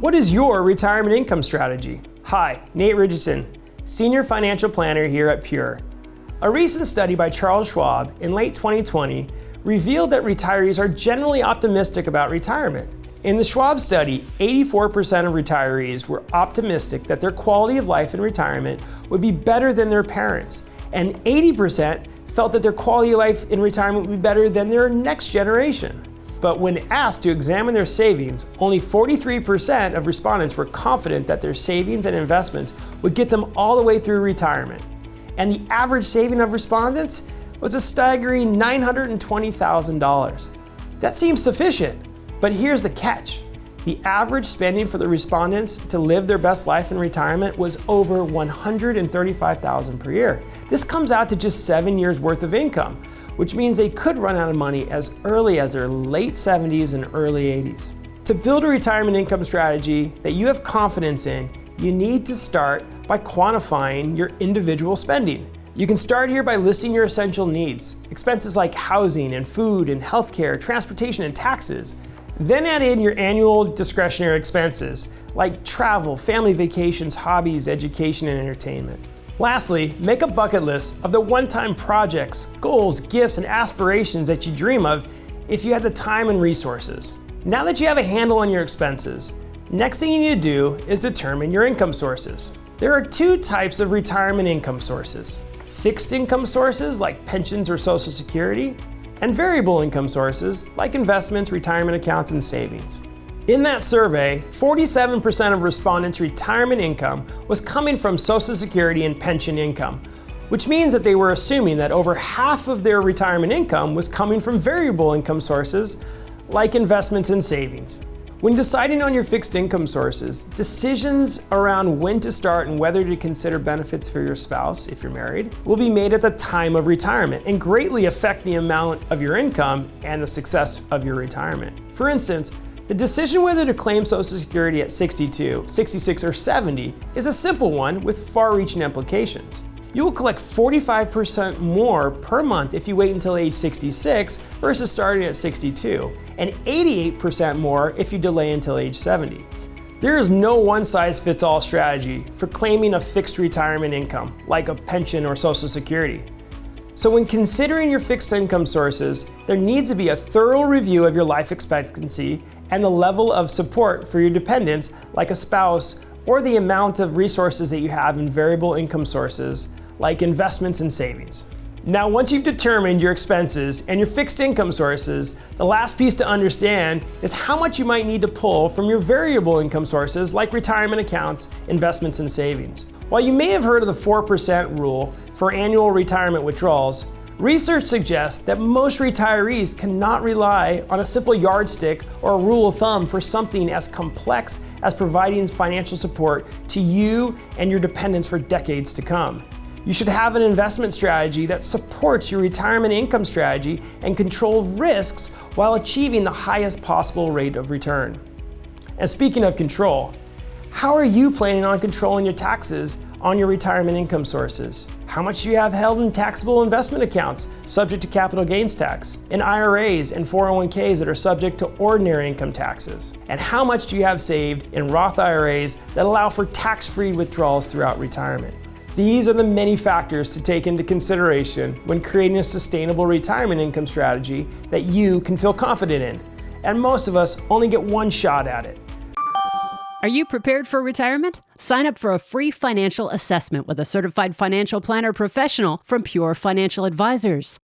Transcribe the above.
What is your retirement income strategy? Hi, Nate Ritchison, Senior Financial Planner here at Pure. A recent study by Charles Schwab in late 2020 revealed that retirees are generally optimistic about retirement. In the Schwab study, 84% of retirees were optimistic that their quality of life in retirement would be better than their parents, and 80% felt that their quality of life in retirement would be better than their next generation. But when asked to examine their savings, only 43% of respondents were confident that their savings and investments would get them all the way through retirement. And the average saving of respondents was a staggering $920,000. That seems sufficient, but here's the catch. The average spending for the respondents to live their best life in retirement was over $135,000 per year. This comes out to just 7 years worth of income, which means they could run out of money as early as their late 70s and early 80s. To build a retirement income strategy that you have confidence in, you need to start by quantifying your individual spending. You can start here by listing your essential needs, expenses like housing and food and healthcare, transportation and taxes. Then add in your annual discretionary expenses like travel, family vacations, hobbies, education, and entertainment. Lastly, make a bucket list of the one-time projects, goals, gifts, and aspirations that you dream of if you had the time and resources. Now that you have a handle on your expenses, next thing you need to do is determine your income sources. There are two types of retirement income sources: fixed income sources like pensions or Social Security, and variable income sources like investments, retirement accounts, and savings. In that survey, 47% of respondents' retirement income was coming from Social Security and pension income, which means that they were assuming that over half of their retirement income was coming from variable income sources like investments and savings. When deciding on your fixed income sources, decisions around when to start and whether to consider benefits for your spouse, if you're married, will be made at the time of retirement and greatly affect the amount of your income and the success of your retirement. For instance, the decision whether to claim Social Security at 62, 66, or 70 is a simple one with far-reaching implications. You will collect 45% more per month if you wait until age 66 versus starting at 62, and 88% more if you delay until age 70. There is no one-size-fits-all strategy for claiming a fixed retirement income, like a pension or Social Security. So when considering your fixed income sources, there needs to be a thorough review of your life expectancy and the level of support for your dependents, like a spouse, or the amount of resources that you have in variable income sources, like investments and savings. Now, once you've determined your expenses and your fixed income sources, the last piece to understand is how much you might need to pull from your variable income sources, like retirement accounts, investments, and savings. While you may have heard of the 4% rule for annual retirement withdrawals, research suggests that most retirees cannot rely on a simple yardstick or a rule of thumb for something as complex as providing financial support to you and your dependents for decades to come. You should have an investment strategy that supports your retirement income strategy and control risks while achieving the highest possible rate of return. And speaking of control, how are you planning on controlling your taxes on your retirement income sources? How much do you have held in taxable investment accounts subject to capital gains tax, in IRAs and 401ks that are subject to ordinary income taxes? And how much do you have saved in Roth IRAs that allow for tax-free withdrawals throughout retirement? These are the many factors to take into consideration when creating a sustainable retirement income strategy that you can feel confident in. And most of us only get one shot at it. Are you prepared for retirement? Sign up for a free financial assessment with a certified financial planner professional from Pure Financial Advisors.